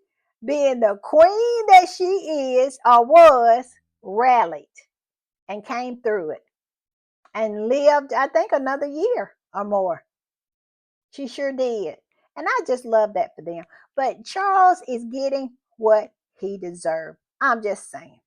being the queen that she is or was, rallied and came through it and lived, I think, another year or more. She sure did. And I just love that for them. But Charles is getting what he deserved. I'm just saying.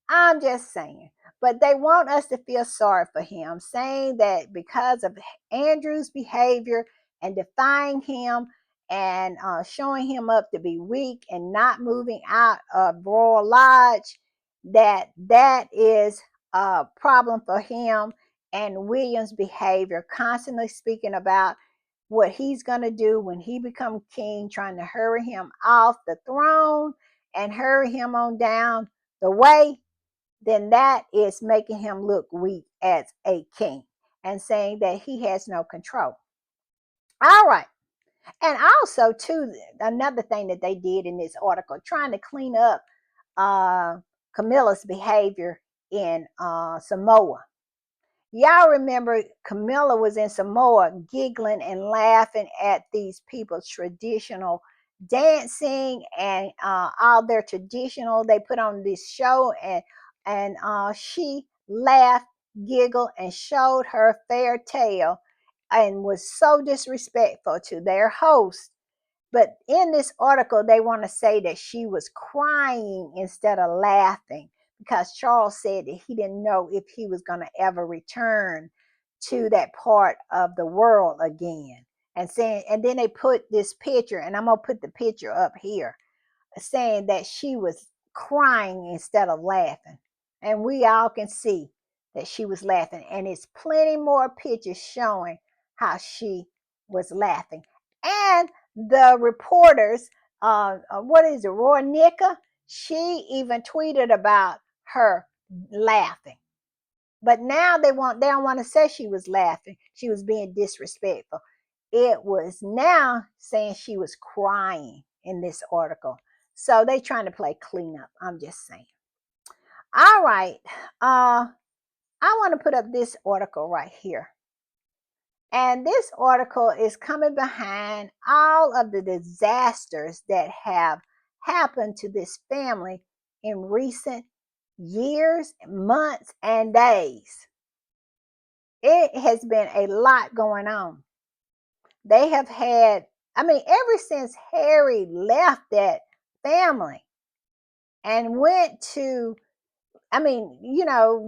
I'm just saying. But they want us to feel sorry for him, saying that because of Andrew's behavior and defying him and showing him up to be weak and not moving out of Royal Lodge, that is a problem for him. And William's behavior, constantly speaking about what he's going to do when he becomes king, trying to hurry him off the throne and hurry him on down the way, then that is making him look weak as a king and saying that he has no control. All right. And also, too, another thing that they did in this article, trying to clean up uh, Camilla's behavior in Samoa. Y'all remember Camilla was in Samoa giggling and laughing at these people's traditional dancing and all their traditional. They put on this show, and she laughed, giggled, and showed her fair tail and was so disrespectful to their host. But in this article, they want to say that she was crying instead of laughing, because Charles said that he didn't know if he was going to ever return to that part of the world again. And then they put this picture, and I'm going to put the picture up here, saying that she was crying instead of laughing. And we all can see that she was laughing. And it's plenty more pictures showing how she was laughing. And the reporters, what is it, Roy Nika? She even tweeted about her laughing. But now they don't want to say she was laughing. She was being disrespectful. It was now saying she was crying in this article. So they trying to play cleanup. I'm just saying. All right. I want to put up this article right here. And this article is coming behind all of the disasters that have happened to this family in recent years, months, and days. It has been a lot going on. They have had, I mean, ever since Harry left that family and went to, I mean,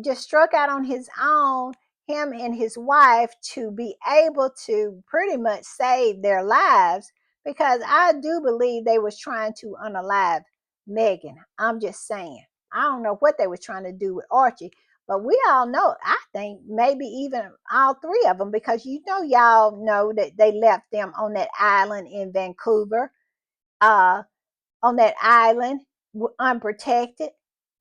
just struck out on his own, him and his wife, to be able to pretty much save their lives, because I do believe they was trying to unalive Meghan. I'm just saying. I don't know what they were trying to do with Archie, but we all know, I think maybe even all three of them, because y'all know that they left them on that island in Vancouver, uh, on that island, unprotected,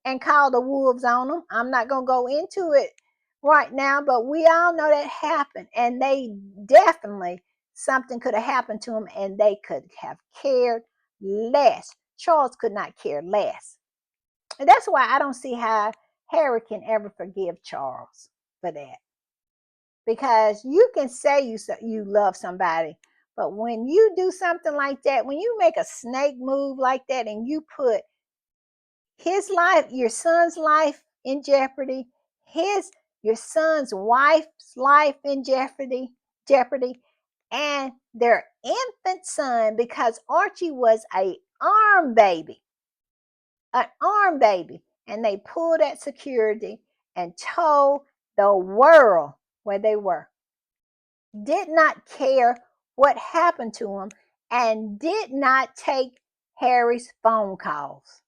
and call the wolves on them. I'm not going to go into it right now, but we all know that happened. And they definitely, something could have happened to them, and they could have cared less. Charles could not care less. And that's why I don't see how Harry can ever forgive Charles for that. Because you can say you love somebody, but when you do something like that, when you make a snake move like that, and you put his life, your son's life in jeopardy, his your son's wife's life in jeopardy, and their infant son, because Archie was an arm baby, and they pulled at security and told the world where they were. Did not care what happened to him, and did not take Harry's phone calls.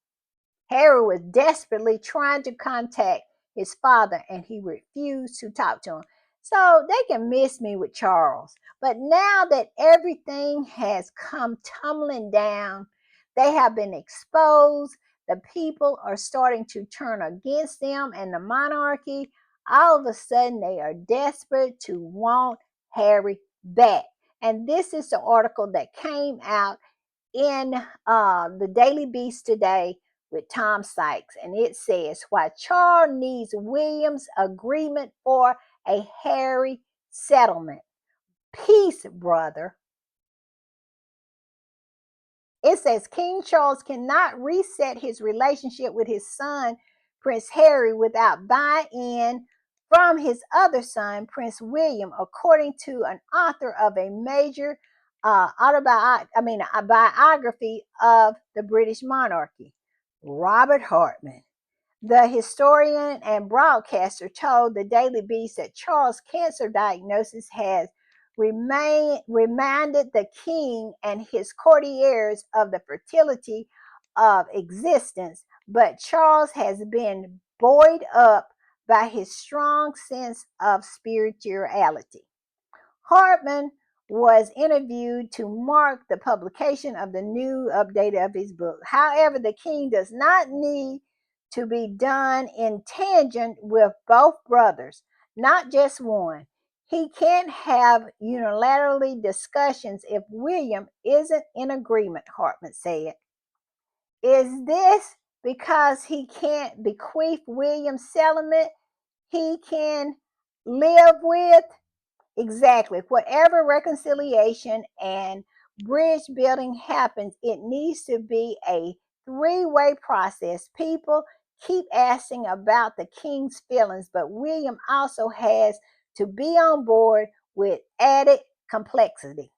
Harry was desperately trying to contact his father, and he refused to talk to him. So they can miss me with Charles. But now that everything has come tumbling down, they have been exposed, the people are starting to turn against them and the monarchy. All of a sudden, they are desperate to want Harry back. And this is the article that came out in the Daily Beast today with Tom Sykes, and it says why Charles needs William's agreement for a Harry settlement. Peace, brother. It says King Charles cannot reset his relationship with his son, Prince Harry, without buy in from his other son, Prince William, according to an author of a major a biography of the British monarchy, Robert Hartman. The historian and broadcaster told the Daily Beast that Charles' cancer diagnosis has reminded the king and his courtiers of the fertility of existence, but Charles has been buoyed up by his strong sense of spirituality. Hartman was interviewed to mark the publication of the new update of his book. However, the king does not need to be done in tangent with both brothers, not just one. He can't have unilaterally discussions if William isn't in agreement, Hartman said. Is this because he can't bequeath William's settlement he can live with? Exactly. Whatever reconciliation and bridge building happens, it needs to be a three-way process. People keep asking about the king's feelings, but William also has to be on board with added complexity.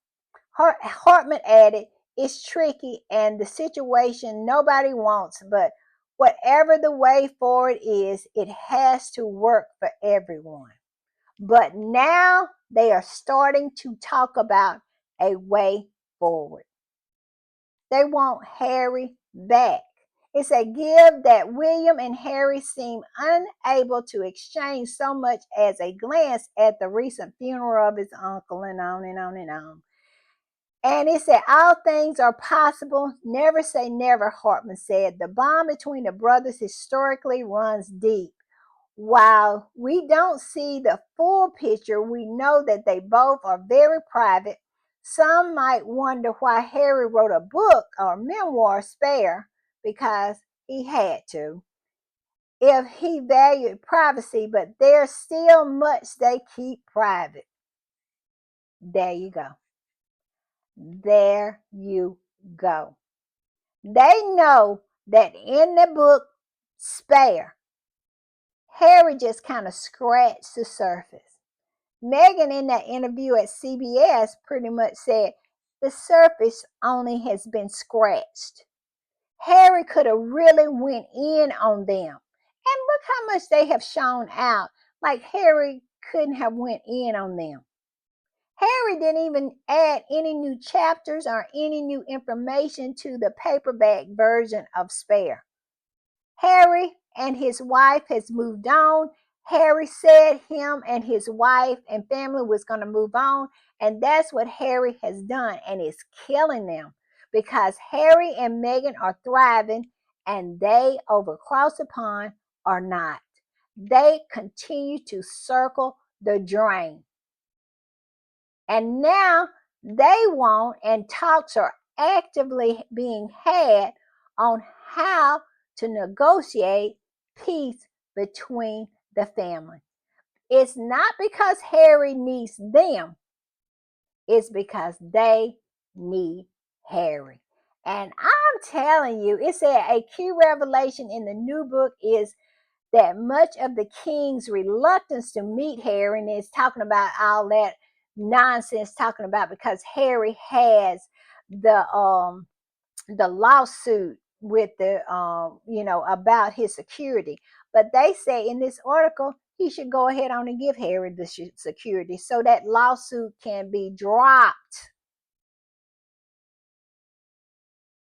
Hartman added, it's tricky and the situation nobody wants, but whatever the way forward is, it has to work for everyone. But now they are starting to talk about a way forward. They want Harry back. It's a give that William and Harry seem unable to exchange so much as a glance at the recent funeral of his uncle, and on and on and on. And it said, all things are possible. Never say never, Hartman said. The bond between the brothers historically runs deep. While we don't see the full picture, we know that they both are very private. Some might wonder why Harry wrote a book or memoir, Spare, because he had to, if he valued privacy, but there's still much they keep private. There you go. There you go. They know that in the book, Spare, Harry just kind of scratched the surface. Meghan, in that interview at CBS, pretty much said the surface only has been scratched. Harry could have really went in on them. And look how much they have shown out. Like Harry couldn't have went in on them. Harry didn't even add any new chapters or any new information to the paperback version of Spare. Harry and his wife has moved on. Harry said him and his wife and family was going to move on, and that's what Harry has done, and it's killing them because Harry and Meghan are thriving and they over across the pond are not. They continue to circle the drain. And now they want, and talks are actively being had on how to negotiate peace between the family. It's not because Harry needs them, it's because they need Harry. And I'm telling you, it said a key revelation in the new book is that much of the king's reluctance to meet Harry, and it's talking about all that nonsense, talking about because Harry has the lawsuit with the about his security. But they say in this article he should go ahead on and give Harry the security so that lawsuit can be dropped.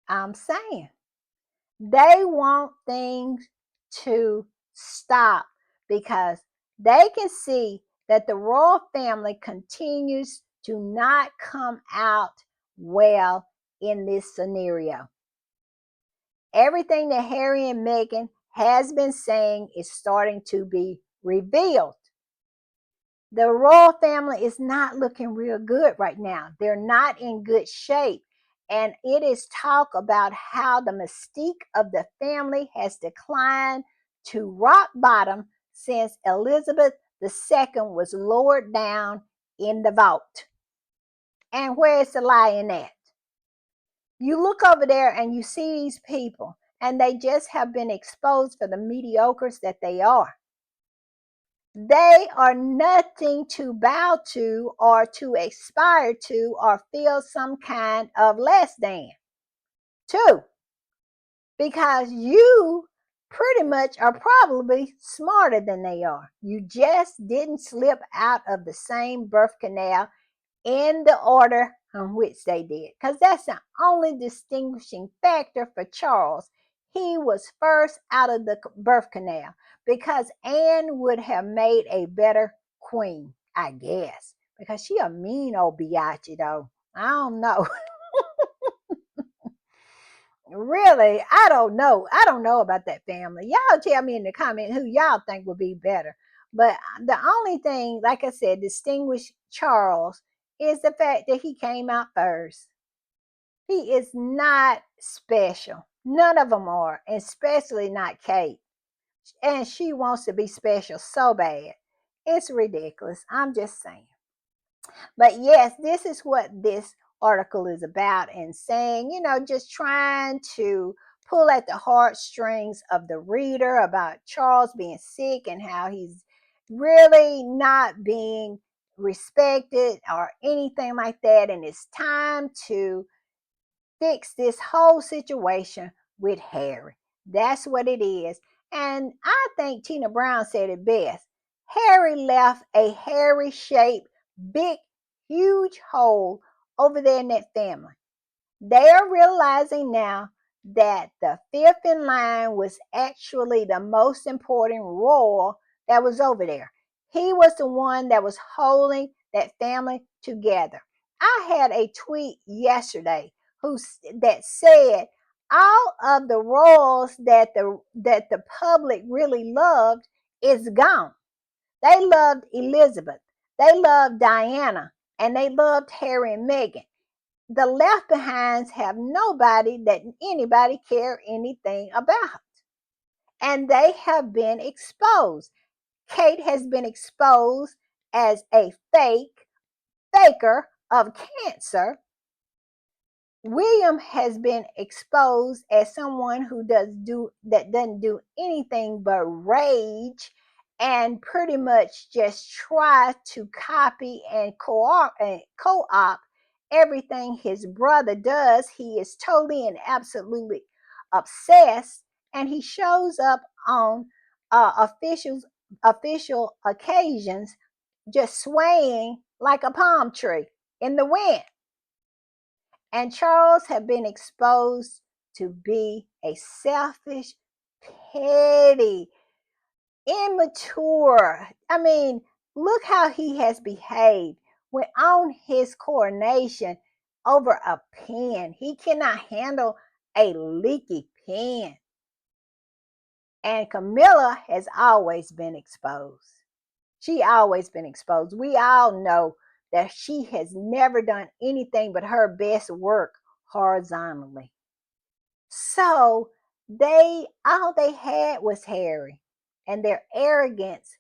I'm saying they want things to stop because they can see that the royal family continues to not come out well in this scenario. Everything that Harry and Meghan has been saying is starting to be revealed. The royal family is not looking real good right now. They're not in good shape. And it is talk about how the mystique of the family has declined to rock bottom since Elizabeth II was lowered down in the vault. And where is the lion at? You look over there and you see these people, and they just have been exposed for the mediocres that they are. They are nothing to bow to or to aspire to or feel some kind of less than. Two, because you pretty much are probably smarter than they are. You just didn't slip out of the same birth canal in the order in which they did, because that's the only distinguishing factor for Charles. He was first out of the birth canal because Anne would have made a better queen, I guess, because she a mean old biatch, though. I don't know. Really, I don't know. I don't know about that family. Y'all tell me in the comment who y'all think would be better. But the only thing, like I said, distinguish Charles is the fact that he came out first. He is not special. None of them are, especially not Kate. And she wants to be special so bad. It's ridiculous. I'm just saying. But yes, this is what this article is about, and saying, just trying to pull at the heartstrings of the reader about Charles being sick and how he's really not being respected or anything like that. And it's time to fix this whole situation with Harry. That's what it is. And I think Tina Brown said it best. Harry left a Harry shaped, big, huge hole over there in that family. They are realizing now that the fifth in line was actually the most important royal that was over there. He was the one that was holding that family together. I had a tweet yesterday that said all of the royals that the public really loved is gone. They loved Elizabeth, they loved Diana, and they loved Harry and Meghan. The left behinds have nobody that anybody care anything about. And they have been exposed. Kate has been exposed as a faker of cancer. William has been exposed as someone who doesn't do anything but rage and pretty much just try to copy and co-op everything his brother does. He is totally and absolutely obsessed, and he shows up on official occasions just swaying like a palm tree in the wind. And Charles had been exposed to be a selfish, petty, immature. I mean, look how he has behaved when on his coronation over a pen. He cannot handle a leaky pen. And Camilla has always been exposed. She always been exposed. We all know that she has never done anything but her best work horizontally. So all they had was Harry, and their arrogance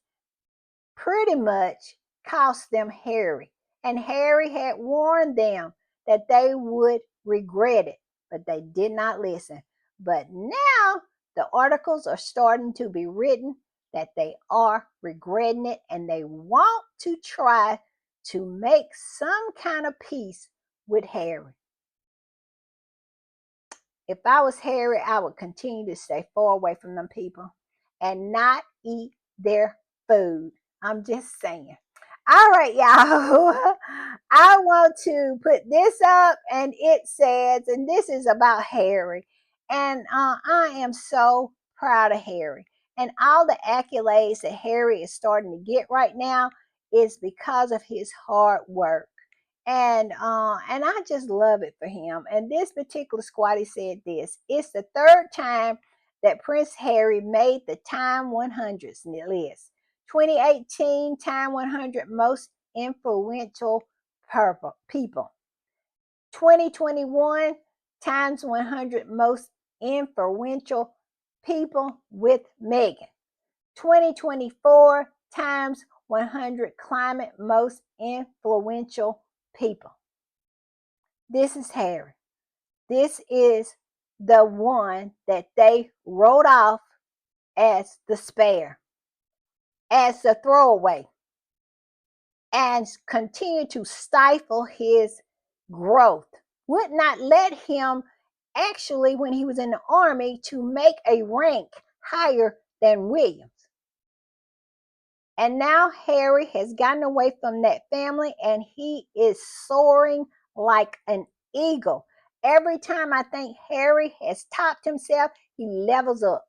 pretty much cost them Harry. And Harry had warned them that they would regret it, but they did not listen. But now the articles are starting to be written that they are regretting it, and they want to try to make some kind of peace with Harry. If I was Harry, I would continue to stay far away from them people and not eat their food. I'm just saying. All right, y'all. I want to put this up, and it says, and this is about Harry. And I am so proud of Harry and all the accolades that Harry is starting to get right now. is because of his hard work. And I just love it for him. And this particular squatty said this: it's the third time that Prince Harry made the Time 100s list. 2018 Time 100 most influential people. 2021 Times 100 most influential people with Meghan. 2024 Times 100 climate most influential people. This is Harry. This is the one that they wrote off as the spare, as the throwaway, and continue to stifle his growth. Would not let him actually, when he was in the army, to make a rank higher than Williams. And now Harry has gotten away from that family and he is soaring like an eagle. Every time I think Harry has topped himself, he levels up.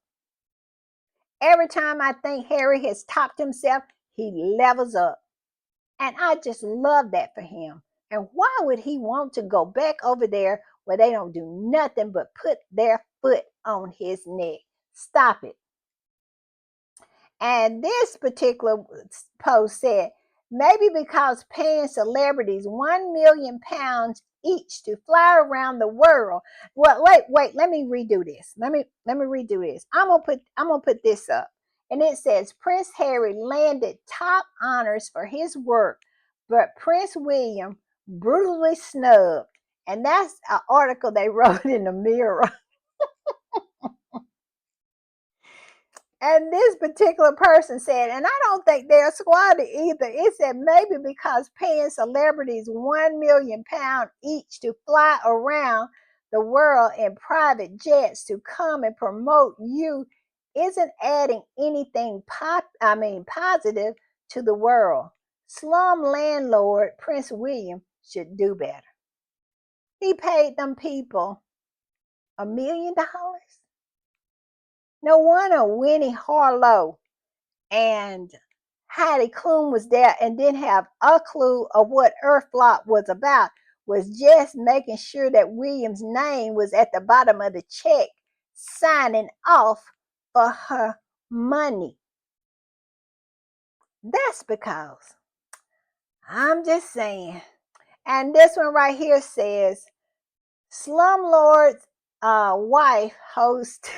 Every time I think Harry has topped himself, he levels up. And I just love that for him. And why would he want to go back over there where they don't do nothing but put their foot on his neck? Stop it. And this particular post said, maybe because paying celebrities 1 million pounds each to fly around the world. Well, wait, let me redo this. Let me redo this. I'm gonna put this up. And it says Prince Harry landed top honors for his work, but Prince William brutally snubbed. And that's an article they wrote in the Mirror. And this particular person said, and I don't think they're squatty either. It said maybe because paying celebrities 1 million pounds each to fly around the world in private jets to come and promote you isn't adding anything positive to the world. Slum landlord Prince William should do better. He paid them people $1 million. No wonder Winnie Harlow and Heidi Klum was there and didn't have a clue of what Earthflop was about, was just making sure that William's name was at the bottom of the check, signing off for her money. That's because I'm just saying. And this one right here says, Slumlord's wife hosts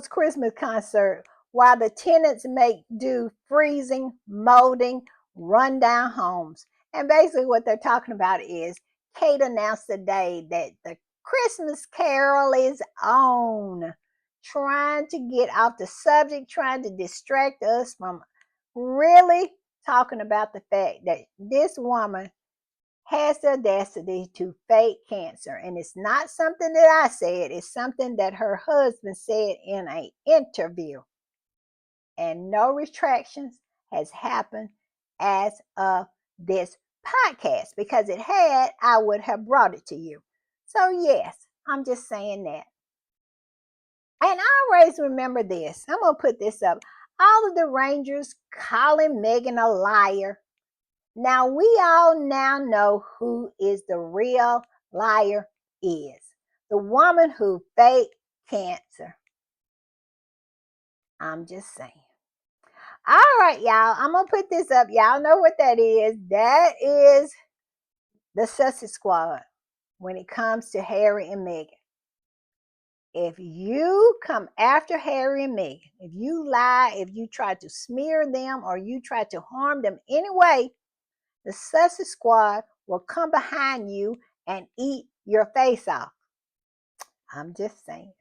Christmas concert while the tenants make do freezing, molding, rundown homes. And basically what they're talking about is Kate announced today that the Christmas Carol is on, trying to get off the subject, trying to distract us from really talking about the fact that this woman has the audacity to fake cancer. And it's not something that I said, it's something that her husband said in an interview. And no retractions has happened as of this podcast, because it had, I would have brought it to you. So yes, I'm just saying that. And I always remember this. I'm going to put this up. All of the Rangers calling Meghan a liar. Now we all now know who is the real liar is. The woman who faked cancer. I'm just saying. All right, y'all. I'm going to put this up. Y'all know what that is. That is the Sussex Squad when it comes to Harry and Meghan. If you come after Harry and Meghan, if you lie, if you try to smear them or you try to harm them anyway, the Sussex Squad will come behind you and eat your face off. I'm just saying.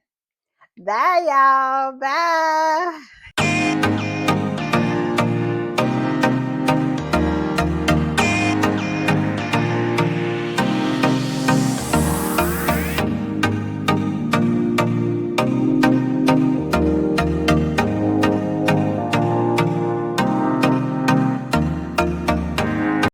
Bye, y'all. Bye.